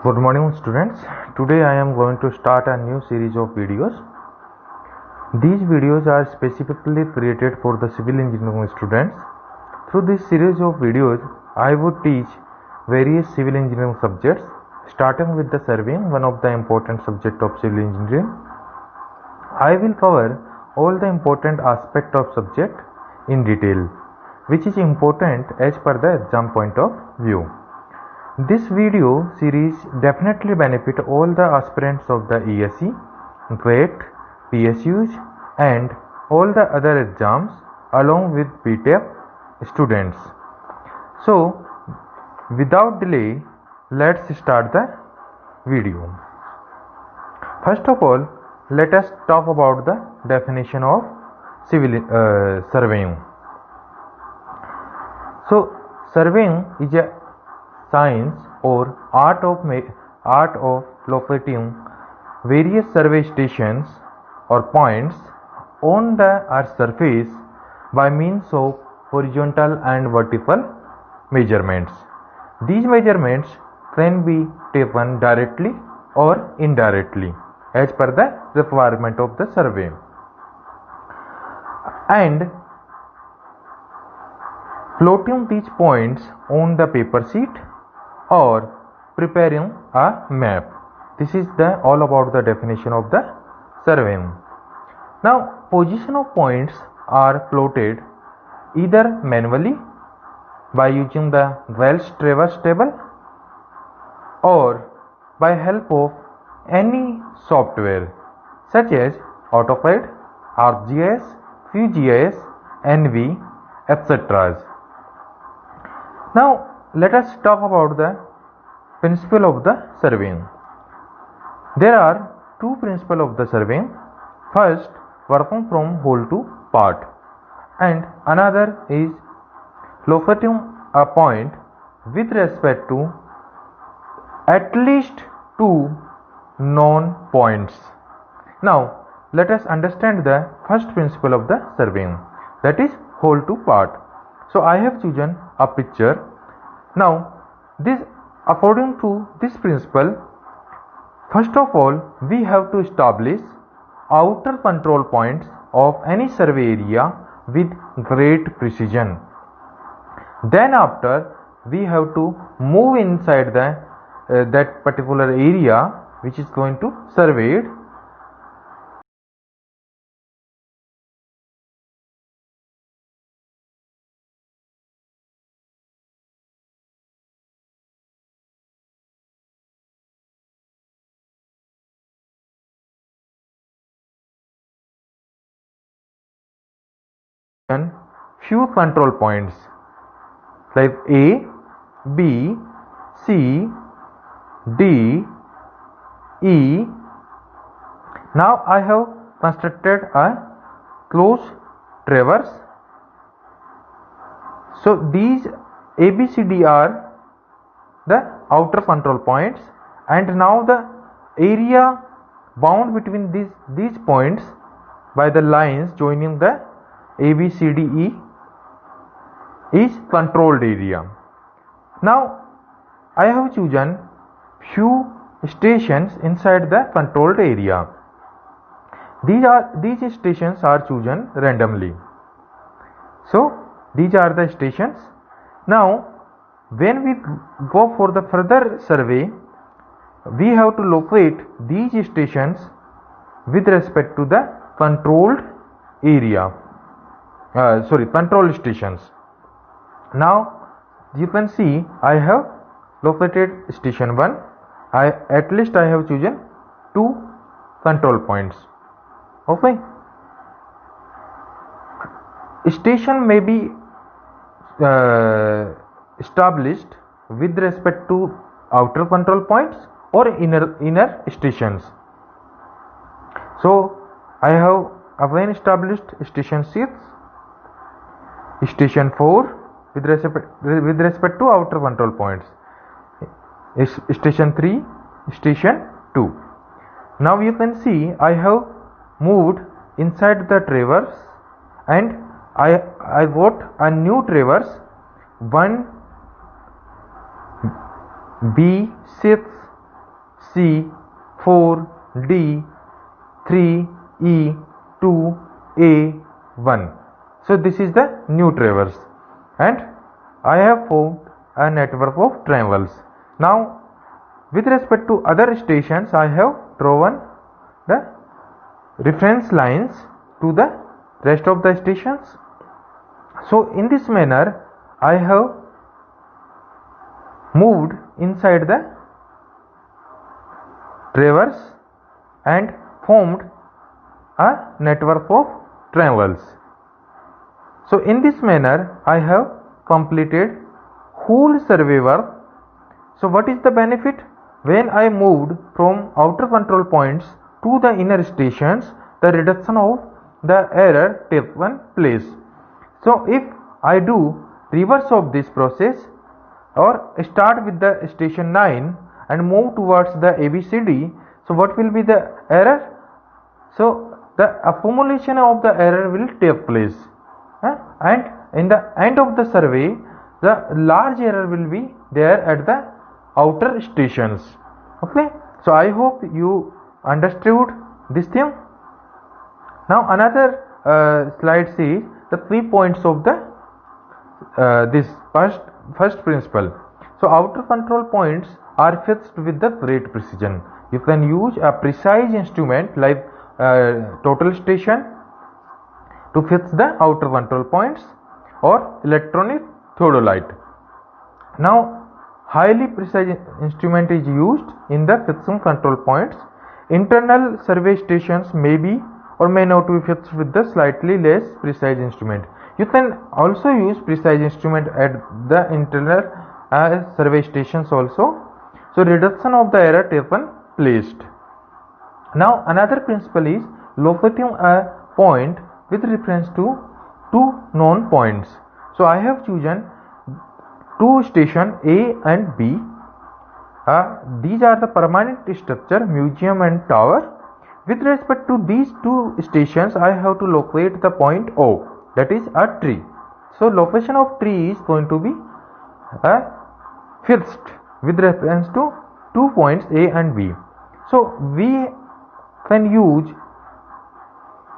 Good morning students. Today I am going to start a new series of videos. These videos are specifically created for the civil engineering students. Through this series of videos, I would teach various civil engineering subjects, starting with the surveying, one of the important subject of civil engineering. I will cover all the important aspect of subject in detail, which is important as per the exam point of view. This video series definitely benefit all the aspirants of the ESE, GATE, PSUs and all the other exams along with BTech students. So without delay, let's start the video. First of all, let us talk about the definition of civil surveying. So surveying is a science or art of locating various survey stations or points on the earth's surface by means of horizontal and vertical measurements. These measurements can be taken directly or indirectly as per the requirement of the survey, and plotting these points on the paper sheet or preparing a map. This is all about the definition of the surveying. Now, position of points are plotted either manually by using the Wells Traverse table or by help of any software such as AutoCAD, ArcGIS, QGIS, NV, etc. Now, let us talk about the principle of the surveying. There are two principles of the surveying. First, working from whole to part, and another is locating a point with respect to at least two known points. Now, let us understand the first principle of the surveying, that is whole to part. So, I have chosen a picture. Now, according to this principle, first of all, we have to establish outer control points of any survey area with great precision. Then after, we have to move inside that particular area which is going to surveyed. And few control points like A, B, C, D, E. Now I have constructed a close traverse. So these A, B, C, D are the outer control points, and now the area bound between these points by the lines joining the A, B, C, D, E is controlled area. Now I have chosen few stations inside the controlled area. These stations are chosen randomly. So these are the stations. Now when we go for the further survey, we have to locate these stations with respect to the controlled area. Control stations. Now you can see I have located station 1. At least I have chosen 2 control points. Okay. Station may be established with respect to outer control points or inner stations. So I have again established station 6, station 4 with respect to outer control points, station 3, station 2. Now you can see I have moved inside the traverse, and I got a new traverse 1, B6, C, 4, D, 3, E, 2, A, 1. So this is the new traverse, and I have formed a network of triangles. Now with respect to other stations, I have drawn the reference lines to the rest of the stations. So in this manner I have moved inside the traverse and formed a network of triangles. So in this manner I have completed whole survey work. So what is the benefit? When I moved from outer control points to the inner stations, the reduction of the error taken place. So if I do reverse of this process, or start with the station 9 and move towards the ABCD, so what will be the error? So the accumulation of the error will take place, and in the end of the survey the large error will be there at the outer stations. Okay, so I hope you understood this thing. Now another slide says the 3 points of the this first principle. So outer control points are fixed with the great precision. You can use a precise instrument like total station to fix the outer control points, or electronic theodolite. Now highly precise instrument is used in the fixing control points. Internal survey stations may be or may not be fixed with the slightly less precise instrument. You can also use precise instrument at the internal survey stations also. So reduction of the error taken placed. Now another principle is locating a point with reference to two known points. So I have chosen two stations A and B. These are the permanent structure, museum and tower. With respect to these two stations, I have to locate the point O, that is a tree. So location of tree is going to be fixed with reference to 2 points A and B. So we can use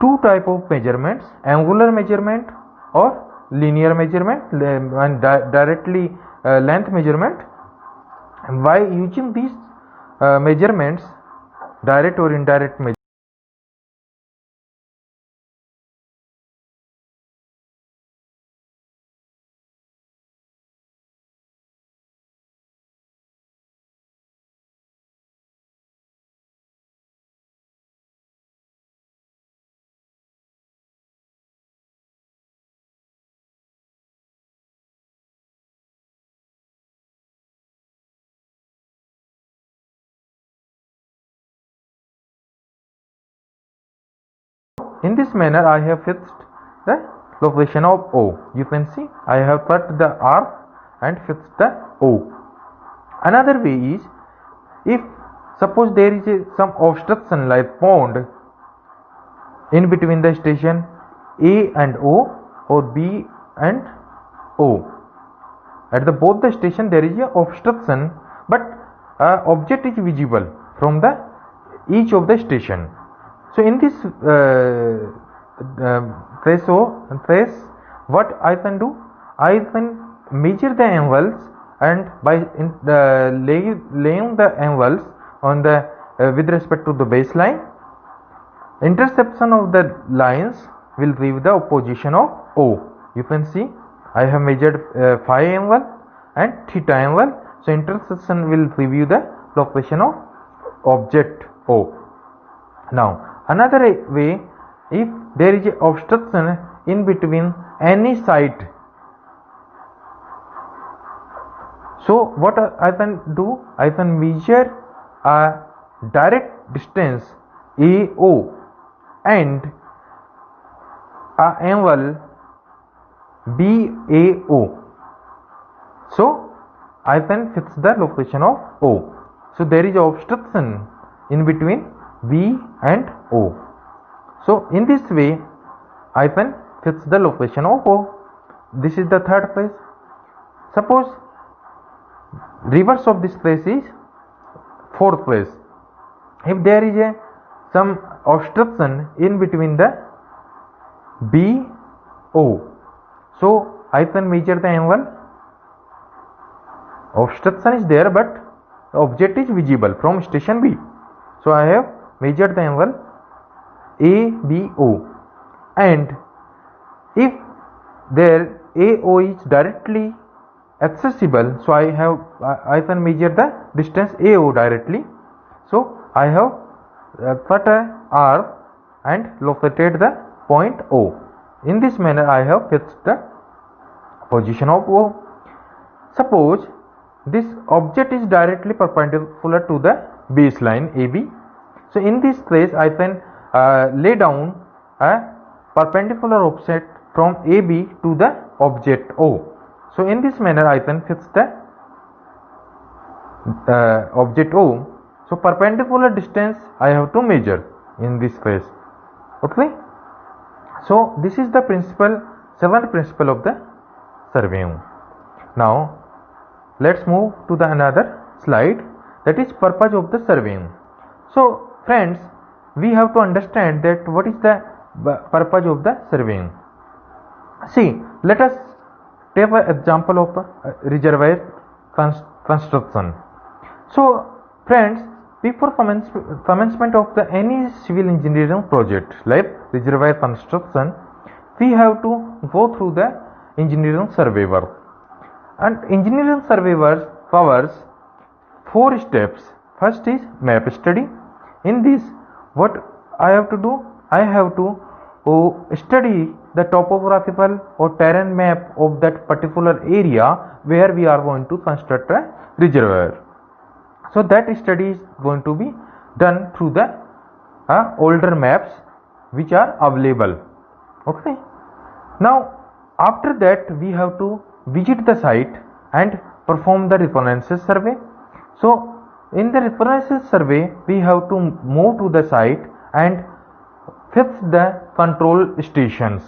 two type of measurements: angular measurement or linear measurement, and directly length measurement. By using these measurements, direct or indirect measurement, in this manner I have fixed the location of O. You can see I have cut the arc and fixed the O. Another way is, if suppose there is some obstruction like pond in between the station A and O, or B and O, at the both the station there is a obstruction, but object is visible from the each of the station. So in this trace, what I can do, I can measure the angles, and by laying the angles on the with respect to the baseline, intersection of the lines will give the position of O. You can see I have measured phi angle and theta angle. So intersection will give you the location of object O. Now another way, if there is a obstruction in between any site, so what I can do, I can measure a direct distance AO and a angle BAO. So I can fix the location of O. So there is obstruction in between B and O. So in this way I can fix the location of O. This is the third phase. Suppose reverse of this phase is fourth phase. if there is a some obstruction in between the BO, so I can measure the angle. Obstruction is there, but the object is visible from station B. So I have measured the angle ABO, and if there AO is directly accessible, so I can measure the distance AO directly. So I have cut a arc and located the point O. In this manner I have fixed the position of O. Suppose this object is directly perpendicular to the baseline AB. So in this place I can lay down a perpendicular offset from AB to the object O. So in this manner I can fix the object O. So perpendicular distance I have to measure in this case. Okay. So this is the seventh principle of the surveying. Now let's move to the another slide, that is purpose of the surveying. So friends, we have to understand that what is the purpose of the surveying. See, let us take an example of reservoir construction. So friends, before commencement of the any civil engineering project like reservoir construction, we have to go through the engineering survey work. And engineering survey work covers 4 steps. First is map study. In this, what I have to do? I have to study the topographical or terrain map of that particular area where we are going to construct a reservoir. So that study is going to be done through the older maps which are available. Okay. Now after that we have to visit the site and perform the reconnaissance survey. So in the reconnaissance survey we have to move to the site and fix the control stations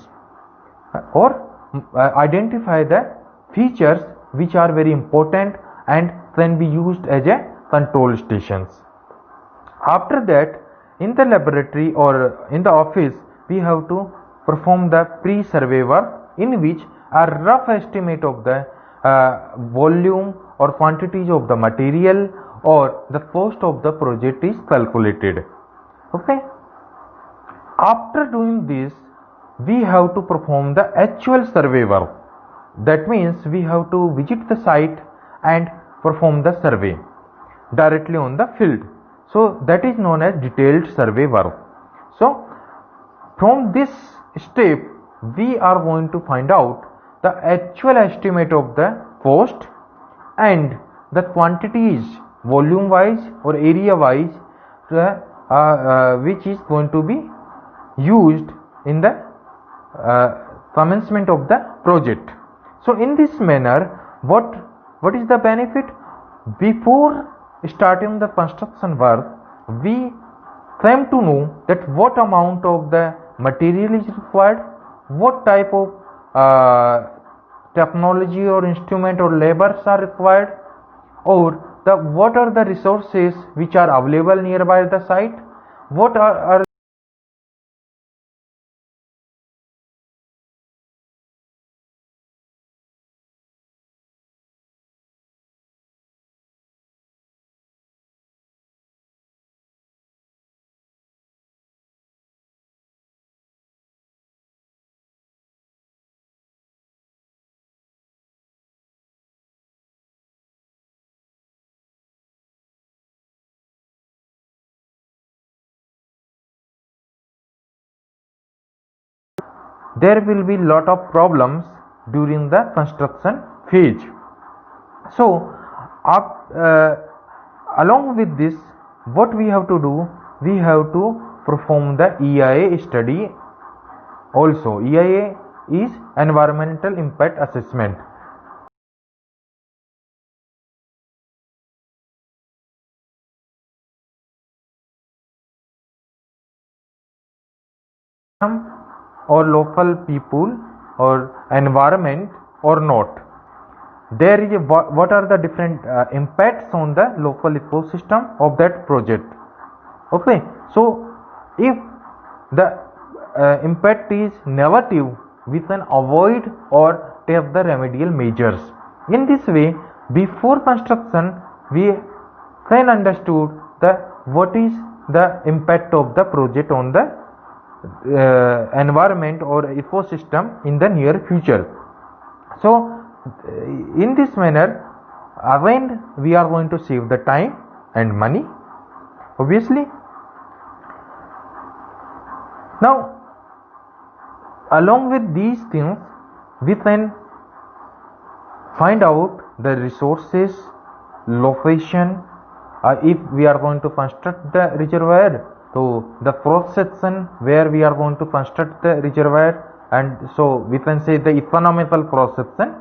or identify the features which are very important and can be used as a control stations. After that, in the laboratory or in the office we have to perform the pre-survey work, in which a rough estimate of the volume or quantities of the material or the cost of the project is calculated. Okay. After doing this, we have to perform the actual survey work. That means we have to visit the site and perform the survey directly on the field. So that is known as detailed survey work. So from this step we are going to find out the actual estimate of the cost and the quantities volume wise or area wise which is going to be used in the commencement of the project. So in this manner, what is the benefit? Before starting the construction work, we came to know that what amount of the material is required, what type of technology or instrument or labors are required, or what are the resources which are available nearby the site, what are there will be lot of problems during the construction phase. So along with this, what we have to do, we have to perform the EIA study also. EIA is environmental impact assessment. Or local people or environment or not, there is what are the different impacts on the local ecosystem of that project. Okay, so if the impact is negative, we can avoid or take the remedial measures. In this way, before construction, we can understood the what is the impact of the project on the environment or ecosystem in the near future. So in this manner, when we are going to save the time and money, obviously. Now along with these things, we can find out the resources, location, if we are going to construct the reservoir, so the cross section where we are going to construct the reservoir, and so we can say the economical cross section,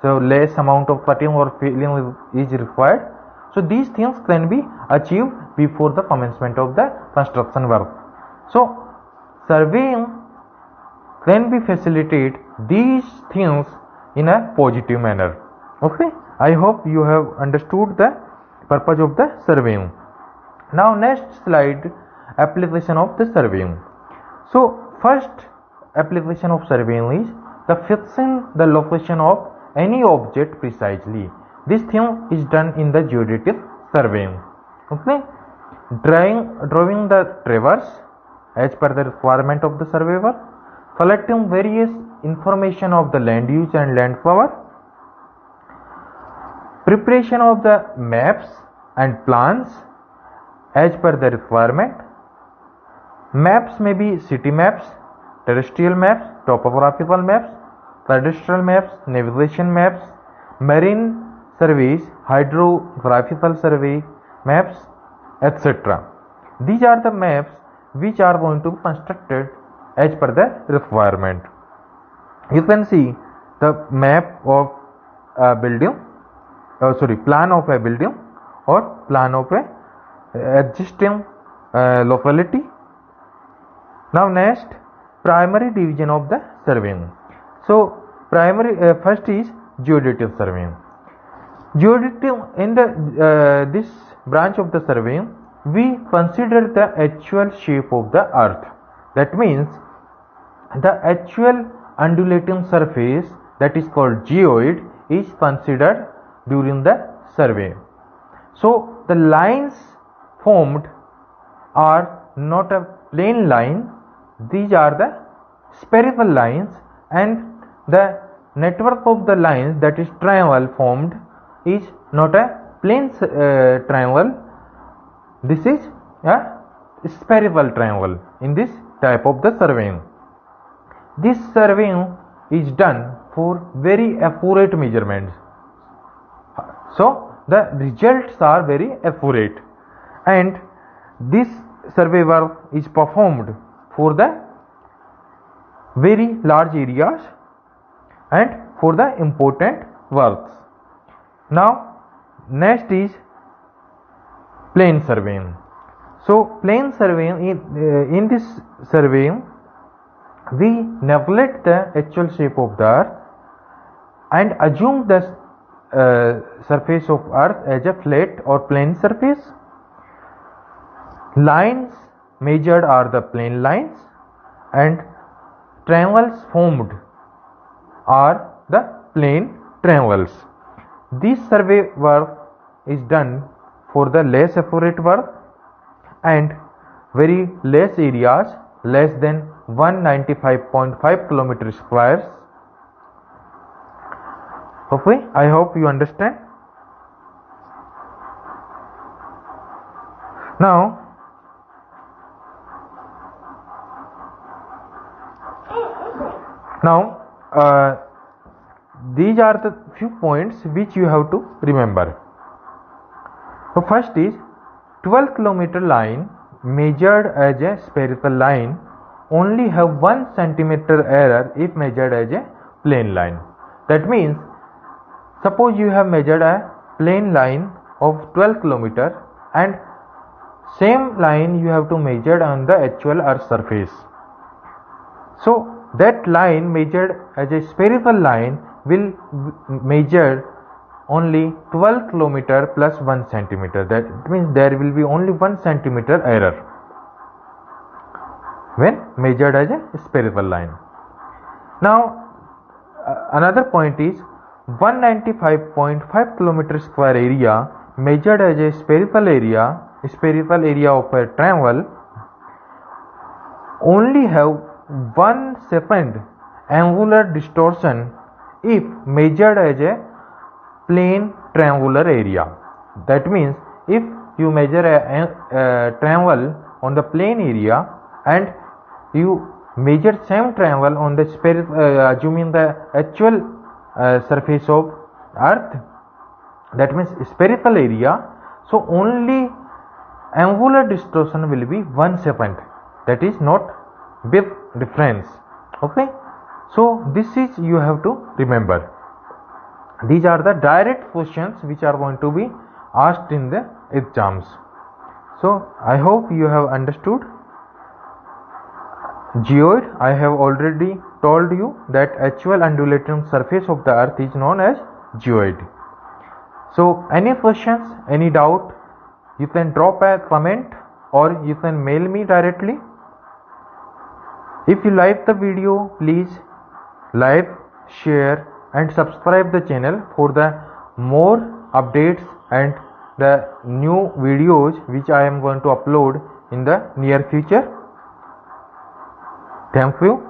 so less amount of cutting or filling is required. So these things can be achieved before the commencement of the construction work. So surveying can be facilitate these things in a positive manner. Okay, I hope you have understood the purpose of the surveying. Now next slide, application of the surveying. So first application of surveying is the fixing the location of any object precisely. This thing is done in the geodetic surveying. Okay, drawing the traverse as per the requirement of the surveyor, collecting various information of the land use and land cover, preparation of the maps and plans as per the requirement. Maps may be city maps, terrestrial maps, topographical maps, cadastral maps, navigation maps, marine surveys, hydrographical survey maps, etc. These are the maps which are going to be constructed as per the requirement. You can see the map of a building, plan of a building or plan of a existing locality. Now next, primary division of the surveying. So primary first is geodetic surveying. Geodetic, in the this branch of the surveying, we consider the actual shape of the earth. That means the actual undulating surface, that is called geoid, is considered during the survey. So the lines formed are not a plain line, these are the spherical lines, and the network of the lines, that is triangle formed, is not a plain triangle, this is a spherical triangle in this type of the surveying. This surveying is done for very accurate measurements, so the results are very accurate, and this survey work is performed for the very large areas and for the important works. Now next is plane surveying. So plane surveying, in this surveying we neglect the actual shape of the earth and assume the surface of earth as a flat or plane surface. Lines measured are the plane lines and triangles formed are the plane triangles. This survey work is done for the less accurate work and very less areas, less than 195.5 kilometer squares. Okay, I hope you understand. Now these are the few points which you have to remember. So first is 12 kilometer line measured as a spherical line only have 1 centimeter error if measured as a plane line. That means suppose you have measured a plane line of 12 kilometer and same line you have to measure on the actual earth surface. So that line measured as a spherical line will measure only 12 kilometer plus 1 centimeter. That means there will be only 1 centimeter error when measured as a spherical line. Now another point is 195.5 kilometer square area measured as a spherical area of a triangle only have 1 second angular distortion if measured as a plane triangular area. That means if you measure a triangle on the plane area and you measure same triangle on the assuming the actual surface of earth, that means spherical area, so only angular distortion will be 1 second. That is not big difference. Okay, so this is you have to remember. These are the direct questions which are going to be asked in the exams. So I hope you have understood. Geoid, I have already told you that actual undulating surface of the earth is known as geoid. So any questions, any doubt, you can drop a comment or you can mail me directly. If you like the video, please like, share and subscribe the channel for the more updates and the new videos which I am going to upload in the near future. Thank you.